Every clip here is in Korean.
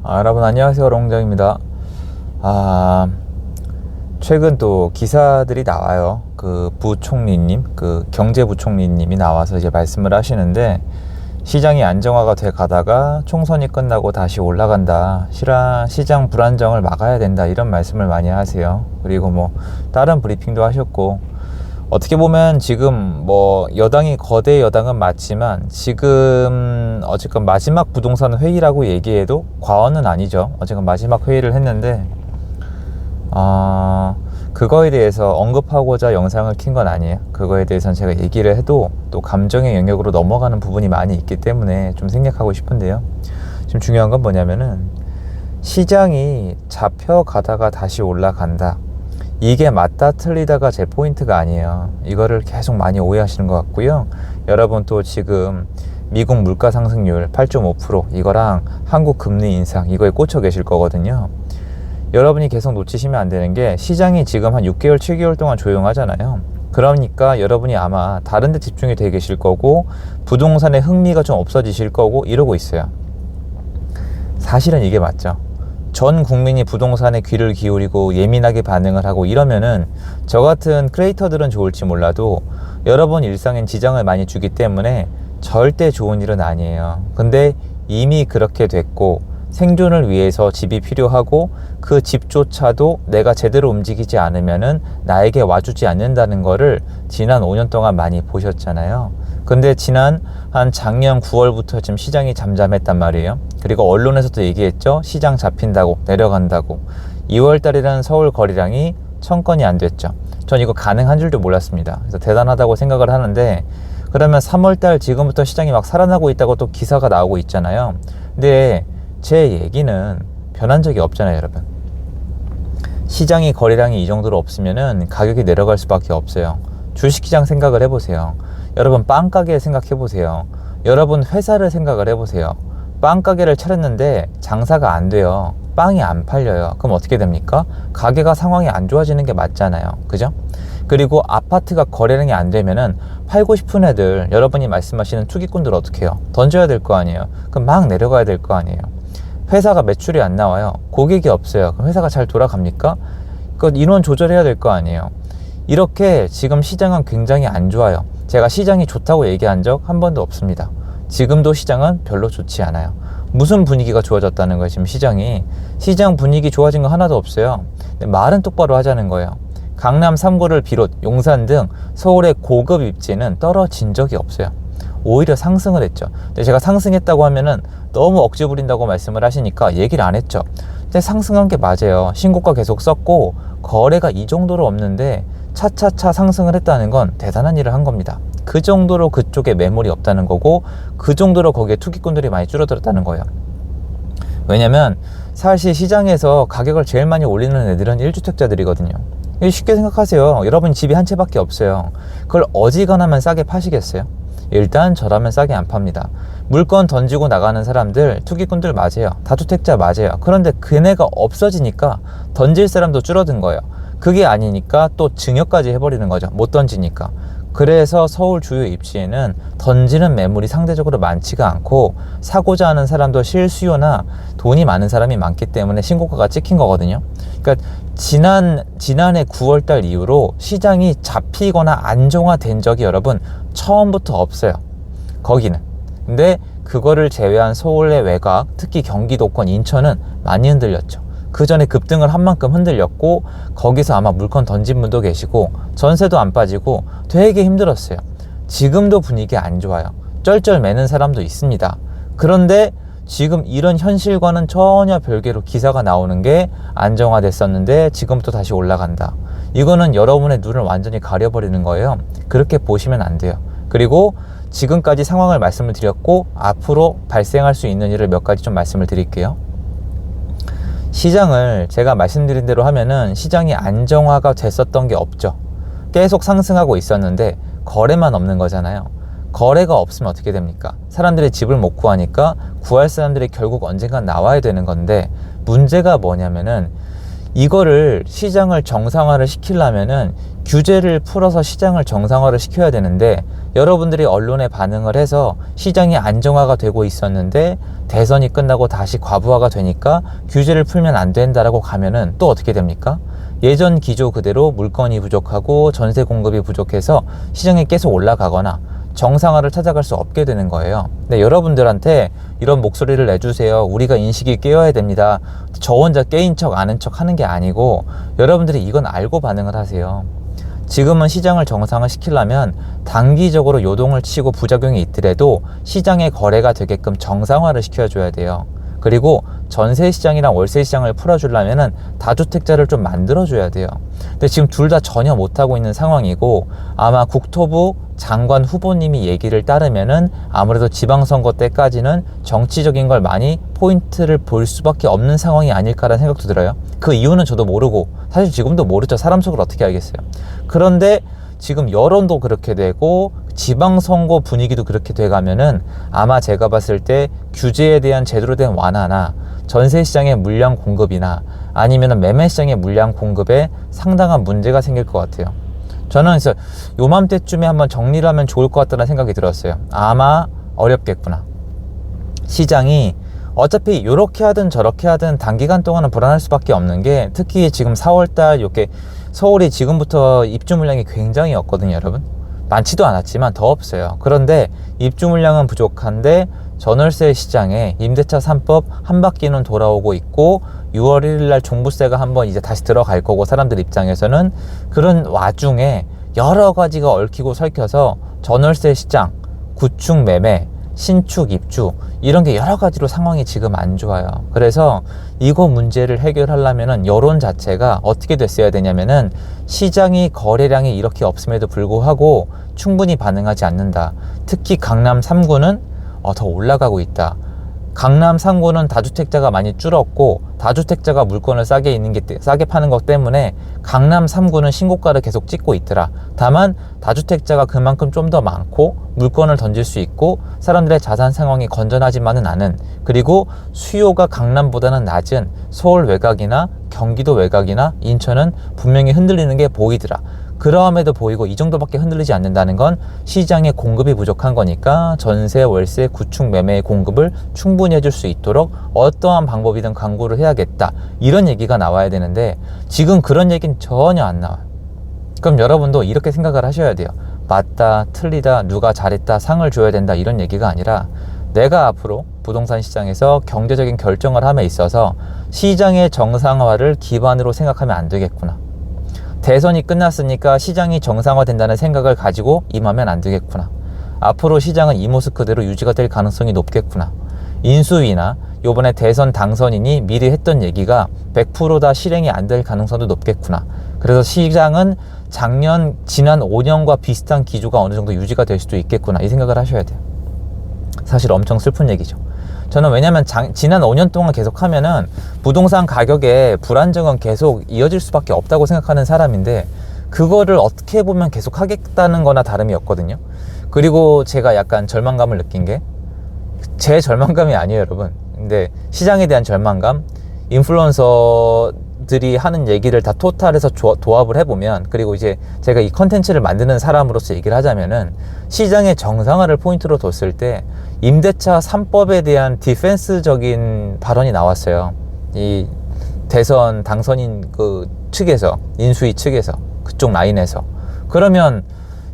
여러분 안녕하세요. 롱장입니다. 최근 또 기사들이 나와요. 그 부총리님, 그 경제부총리님이 나와서 이제 말씀을 하시는데, 시장이 안정화가 돼 가다가 총선이 끝나고 다시 올라간다. 시장 불안정을 막아야 된다. 이런 말씀을 많이 하세요. 그리고 뭐 다른 브리핑도 하셨고, 어떻게 보면 지금 뭐 여당이 거대 여당은 맞지만 지금 어쨌건 마지막 부동산 회의라고 얘기해도 과언은 아니죠. 어쨌건 마지막 회의를 했는데 그거에 대해서 언급하고자 영상을 킨 건 아니에요. 그거에 대해서는 제가 얘기를 해도 또 감정의 영역으로 넘어가는 부분이 많이 있기 때문에 좀 생략하고 싶은데요. 지금 중요한 건 뭐냐면은, 시장이 잡혀가다가 다시 올라간다, 이게 맞다 틀리다가 제 포인트가 아니에요. 이거를 계속 많이 오해하시는 것 같고요. 여러분 또 지금 미국 물가 상승률 8.5%, 이거랑 한국 금리 인상, 이거에 꽂혀 계실 거거든요. 여러분이 계속 놓치시면 안 되는 게, 시장이 지금 한 6개월 7개월 동안 조용하잖아요. 그러니까 여러분이 아마 다른 데 집중이 되어 계실 거고, 부동산에 흥미가 좀 없어지실 거고 이러고 있어요. 사실은 이게 맞죠. 전 국민이 부동산에 귀를 기울이고 예민하게 반응을 하고 이러면은 저 같은 크리에이터들은 좋을지 몰라도 여러분 일상엔 지장을 많이 주기 때문에 절대 좋은 일은 아니에요. 근데 이미 그렇게 됐고, 생존을 위해서 집이 필요하고 그 집조차도 내가 제대로 움직이지 않으면은 나에게 와주지 않는다는 거를 지난 5년 동안 많이 보셨잖아요. 근데 지난 한 작년 9월부터 지금 시장이 잠잠했단 말이에요. 그리고 언론에서도 얘기했죠. 시장 잡힌다고, 내려간다고. 2월 달이라는 서울 거래량이 1000건이 안 됐죠. 전 이거 가능한 줄도 몰랐습니다. 그래서 대단하다고 생각을 하는데, 그러면 3월 달 지금부터 시장이 막 살아나고 있다고 또 기사가 나오고 있잖아요. 근데 제 얘기는 변한 적이 없잖아요, 여러분. 시장이 거래량이 이 정도로 없으면은 가격이 내려갈 수밖에 없어요. 주식시장 생각을 해보세요. 여러분 빵가게 생각해보세요. 여러분 회사를 생각을 해보세요. 빵가게를 차렸는데 장사가 안 돼요. 빵이 안 팔려요. 그럼 어떻게 됩니까? 가게가 상황이 안 좋아지는 게 맞잖아요. 그죠? 그리고 아파트가 거래량이 안 되면은 팔고 싶은 애들, 여러분이 말씀하시는 투기꾼들 어떻게 해요? 던져야 될 거 아니에요. 그럼 막 내려가야 될 거 아니에요. 회사가 매출이 안 나와요. 고객이 없어요. 그럼 회사가 잘 돌아갑니까? 그 인원 조절해야 될 거 아니에요. 이렇게 지금 시장은 굉장히 안 좋아요. 제가 시장이 좋다고 얘기한 적 한 번도 없습니다. 지금도 시장은 별로 좋지 않아요. 무슨 분위기가 좋아졌다는 거예요, 지금 시장이. 시장 분위기 좋아진 거 하나도 없어요. 말은 똑바로 하자는 거예요. 강남 3구를 비롯 용산 등 서울의 고급 입지는 떨어진 적이 없어요. 오히려 상승을 했죠. 근데 제가 상승했다고 하면은 너무 억지 부린다고 말씀을 하시니까 얘기를 안 했죠. 근데 상승한 게 맞아요. 신고가 계속 썼고 거래가 이 정도로 없는데 차차차 상승을 했다는 건 대단한 일을 한 겁니다. 그 정도로 그쪽에 매물이 없다는 거고, 그 정도로 거기에 투기꾼들이 많이 줄어들었다는 거예요. 왜냐면 사실 시장에서 가격을 제일 많이 올리는 애들은 1주택자들이거든요. 쉽게 생각하세요. 여러분 집이 한 채밖에 없어요. 그걸 어지간하면 싸게 파시겠어요? 일단 저라면 싸게 안 팝니다. 물건 던지고 나가는 사람들, 투기꾼들 맞아요. 다주택자 맞아요. 그런데 그네가 없어지니까 던질 사람도 줄어든 거예요. 그게 아니니까 또 증여까지 해버리는 거죠. 못 던지니까. 그래서 서울 주요 입지에는 던지는 매물이 상대적으로 많지가 않고, 사고자 하는 사람도 실수요나 돈이 많은 사람이 많기 때문에 신고가가 찍힌 거거든요. 그러니까 지난해 9월달 이후로 시장이 잡히거나 안정화된 적이 여러분 처음부터 없어요. 거기는. 근데 그거를 제외한 서울의 외곽, 특히 경기도권, 인천은 많이 흔들렸죠. 그 전에 급등을 한 만큼 흔들렸고, 거기서 아마 물건 던진 분도 계시고 전세도 안 빠지고 되게 힘들었어요. 지금도 분위기 안 좋아요. 쩔쩔 매는 사람도 있습니다. 그런데 지금 이런 현실과는 전혀 별개로 기사가 나오는 게, 안정화됐었는데 지금부터 다시 올라간다. 이거는 여러분의 눈을 완전히 가려버리는 거예요. 그렇게 보시면 안 돼요. 그리고 지금까지 상황을 말씀을 드렸고, 앞으로 발생할 수 있는 일을 몇 가지 좀 말씀을 드릴게요. 시장을 제가 말씀드린 대로 하면은 시장이 안정화가 됐었던 게 없죠. 계속 상승하고 있었는데 거래만 없는 거잖아요. 거래가 없으면 어떻게 됩니까? 사람들이 집을 못 구하니까 구할 사람들이 결국 언젠간 나와야 되는 건데, 문제가 뭐냐면은 이거를 시장을 정상화를 시키려면은 규제를 풀어서 시장을 정상화를 시켜야 되는데, 여러분들이 언론에 반응을 해서 시장이 안정화가 되고 있었는데 대선이 끝나고 다시 과부하가 되니까 규제를 풀면 안 된다라고 가면은 또 어떻게 됩니까? 예전 기조 그대로 물건이 부족하고 전세 공급이 부족해서 시장이 계속 올라가거나 정상화를 찾아갈 수 없게 되는 거예요. 근데 여러분들한테 이런 목소리를 내주세요, 우리가 인식이 깨어야 됩니다, 저 혼자 깨인 척 아는 척 하는 게 아니고, 여러분들이 이건 알고 반응을 하세요. 지금은 시장을 정상화 시키려면 단기적으로 요동을 치고 부작용이 있더라도 시장의 거래가 되게끔 정상화를 시켜줘야 돼요. 그리고 전세 시장이랑 월세 시장을 풀어주려면은 다주택자를 좀 만들어줘야 돼요. 근데 지금 둘 다 전혀 못하고 있는 상황이고, 아마 국토부 장관 후보님이 얘기를 따르면은 아무래도 지방선거 때까지는 정치적인 걸 많이 포인트를 볼 수밖에 없는 상황이 아닐까라는 생각도 들어요. 그 이유는 저도 모르고, 사실 지금도 모르죠. 사람 속을 어떻게 알겠어요. 그런데 지금 여론도 그렇게 되고 지방선거 분위기도 그렇게 돼가면은 아마 제가 봤을 때 규제에 대한 제대로 된 완화나 전세시장의 물량 공급이나 아니면은 매매시장의 물량 공급에 상당한 문제가 생길 것 같아요. 저는 그래서 요맘때쯤에 한번 정리를 하면 좋을 것 같다는 생각이 들었어요. 아마 어렵겠구나. 시장이 어차피 이렇게 하든 저렇게 하든 단기간 동안은 불안할 수밖에 없는 게, 특히 지금 4월달 이렇게 서울이 지금부터 입주 물량이 굉장히 없거든요, 여러분. 많지도 않았지만 더 없어요. 그런데 입주 물량은 부족한데 전월세 시장에 임대차 3법 한 바퀴는 돌아오고 있고, 6월 1일 날 종부세가 한번 이제 다시 들어갈 거고, 사람들 입장에서는 그런 와중에 여러 가지가 얽히고 설켜서 전월세 시장, 구축 매매, 신축 입주, 이런 게 여러 가지로 상황이 지금 안 좋아요. 그래서 이거 문제를 해결하려면은 여론 자체가 어떻게 됐어야 되냐면은, 시장이 거래량이 이렇게 없음에도 불구하고 충분히 반응하지 않는다. 특히 강남 3구는 더 올라가고 있다. 강남 3구는 다주택자가 많이 줄었고 다주택자가 물건을 싸게 파는 것 때문에 강남 3구는 신고가를 계속 찍고 있더라. 다만 다주택자가 그만큼 좀 더 많고 물건을 던질 수 있고 사람들의 자산 상황이 건전하지만은 않은, 그리고 수요가 강남보다는 낮은 서울 외곽이나 경기도 외곽이나 인천은 분명히 흔들리는 게 보이더라. 그럼에도 보이고 이 정도밖에 흔들리지 않는다는 건 시장의 공급이 부족한 거니까 전세, 월세, 구축, 매매의 공급을 충분히 해줄 수 있도록 어떠한 방법이든 강구를 해야겠다, 이런 얘기가 나와야 되는데 지금 그런 얘기는 전혀 안 나와요. 그럼 여러분도 이렇게 생각을 하셔야 돼요. 맞다, 틀리다, 누가 잘했다, 상을 줘야 된다, 이런 얘기가 아니라 내가 앞으로 부동산 시장에서 경제적인 결정을 함에 있어서 시장의 정상화를 기반으로 생각하면 안 되겠구나. 대선이 끝났으니까 시장이 정상화된다는 생각을 가지고 임하면 안 되겠구나. 앞으로 시장은 이 모습 그대로 유지가 될 가능성이 높겠구나. 인수위나 요번에 대선 당선인이 미리 했던 얘기가 100%다 실행이 안 될 가능성도 높겠구나. 그래서 시장은 지난 5년과 비슷한 기조가 어느 정도 유지가 될 수도 있겠구나, 이 생각을 하셔야 돼요. 사실 엄청 슬픈 얘기죠. 저는 왜냐면 지난 5년 동안 계속 하면은 부동산 가격의 불안정은 계속 이어질 수밖에 없다고 생각하는 사람인데, 그거를 어떻게 보면 계속 하겠다는 거나 다름이 없거든요. 그리고 제가 약간 절망감을 느낀 게, 제 절망감이 아니에요, 여러분. 근데 시장에 대한 절망감, 인플루언서들이 하는 얘기를 다 토탈해서 도합을 해보면, 그리고 이제 제가 이 컨텐츠를 만드는 사람으로서 얘기를 하자면은, 시장의 정상화를 포인트로 뒀을 때 임대차 3법에 대한 디펜스적인 발언이 나왔어요. 이 대선 당선인 그 측에서, 인수위 측에서, 그쪽 라인에서. 그러면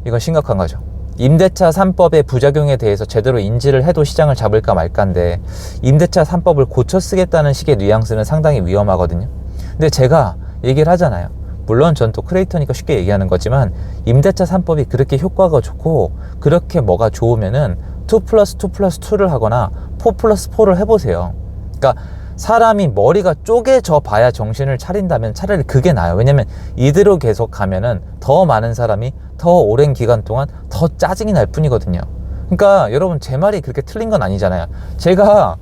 이건 심각한 거죠. 임대차 3법의 부작용에 대해서 제대로 인지를 해도 시장을 잡을까 말까인데, 임대차 3법을 고쳐 쓰겠다는 식의 뉘앙스는 상당히 위험하거든요. 근데 제가 얘기를 하잖아요. 물론 전 또 크리에이터니까 쉽게 얘기하는 거지만, 임대차 3법이 그렇게 효과가 좋고 그렇게 뭐가 좋으면은 2+2+2를 하거나 4+4를 해보세요. 그러니까 사람이 머리가 쪼개져 봐야 정신을 차린다면 차라리 그게 나아요. 왜냐면 이대로 계속 가면은 더 많은 사람이 더 오랜 기간 동안 더 짜증이 날 뿐이거든요. 그러니까 여러분, 제 말이 그렇게 틀린 건 아니잖아요. 제가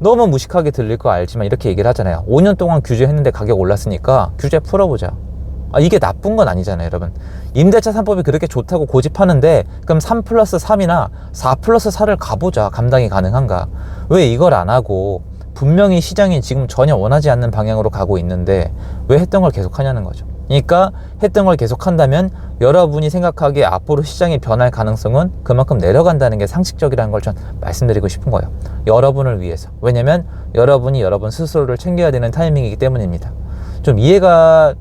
너무 무식하게 들릴 거 알지만 이렇게 얘기를 하잖아요. 5년 동안 규제했는데 가격 올랐으니까 규제 풀어보자. 이게 나쁜 건 아니잖아요, 여러분. 임대차 3법이 그렇게 좋다고 고집하는데 그럼 3+3이나 4+4를 가보자. 감당이 가능한가? 왜 이걸 안 하고 분명히 시장이 지금 전혀 원하지 않는 방향으로 가고 있는데 왜 했던 걸 계속 하냐는 거죠. 그러니까 했던 걸 계속 한다면 여러분이 생각하기에 앞으로 시장이 변할 가능성은 그만큼 내려간다는 게 상식적이라는 걸 전 말씀드리고 싶은 거예요. 여러분을 위해서. 왜냐면 여러분이 여러분 스스로를 챙겨야 되는 타이밍이기 때문입니다. 좀 이해가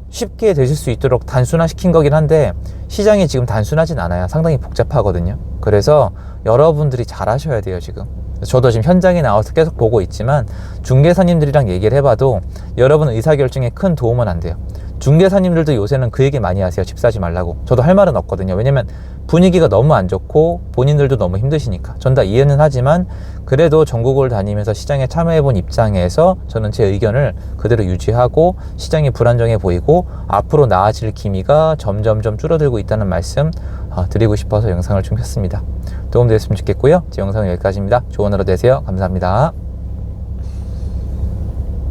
쉽게 되실 수 있도록 단순화시킨 거긴 한데 시장이 지금 단순하진 않아요. 상당히 복잡하거든요. 그래서 여러분들이 잘 하셔야 돼요. 지금 저도 지금 현장에 나와서 계속 보고 있지만 중개사님들이랑 얘기를 해봐도 여러분 의사결정에 큰 도움은 안 돼요. 중개사님들도 요새는 그 얘기 많이 하세요. 집 사지 말라고. 저도 할 말은 없거든요. 왜냐면 분위기가 너무 안 좋고 본인들도 너무 힘드시니까. 전 다 이해는 하지만 그래도 전국을 다니면서 시장에 참여해본 입장에서 저는 제 의견을 그대로 유지하고 시장이 불안정해 보이고 앞으로 나아질 기미가 점점점 줄어들고 있다는 말씀 드리고 싶어서 영상을 준비했습니다. 도움되셨으면 좋겠고요. 제 영상은 여기까지입니다. 좋은 하루 되세요. 감사합니다.